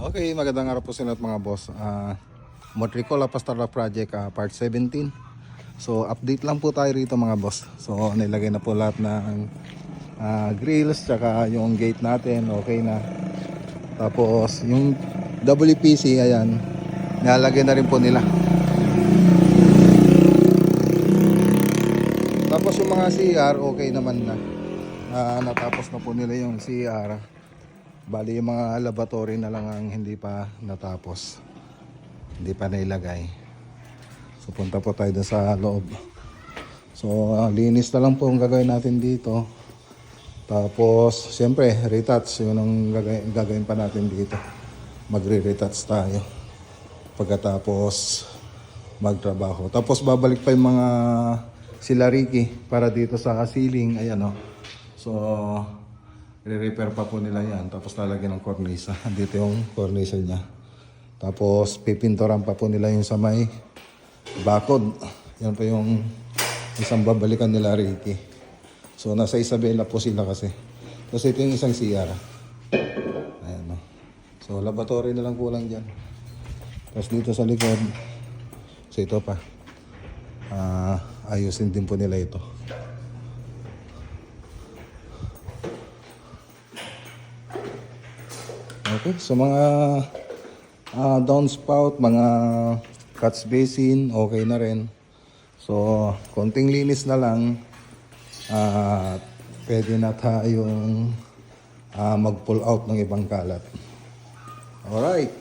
Okay, magandang araw po sa lahat mga boss. Motricola Pastoral Project Part 17. So update lang po tayo rito mga boss. So nilagay na po lahat ng grills tsaka yung gate natin, okay na. Tapos yung WPC, ayan, nilalagay na rin po nila. Tapos yung mga CR, okay naman na. Natapos na po nila yung CR. Bali yung mga laboratory na lang ang hindi pa natapos, hindi pa nailagay. So punta po tayo dun sa loob. So linis na lang po ang gagawin natin dito. Tapos siyempre retouch, yun ang gagawin pa natin dito. Magre-retouch tayo pagkatapos magtrabaho. Tapos babalik pa yung mga sila Ricky para dito sa ceiling. Ayan o. So re-repair pa po nila yan. Tapos lalagyan ng cornisa. Dito yung cornisa niya. Tapos pipinturan pa po nila yung sa may bakod. Yan pa yung isang babalikan nila Ricky. So nasa Isabela po sila kasi. Tapos ito yung isang CR. Ayan o. So laboratory na lang kulang dyan. Tapos dito sa likod. So ito pa. Ayusin din po nila ito. Okay, so mga downspout, mga catch basin, okay na rin. So, konting linis na lang. Pwede na tayong mag-pull out ng ibang kalat. Alright.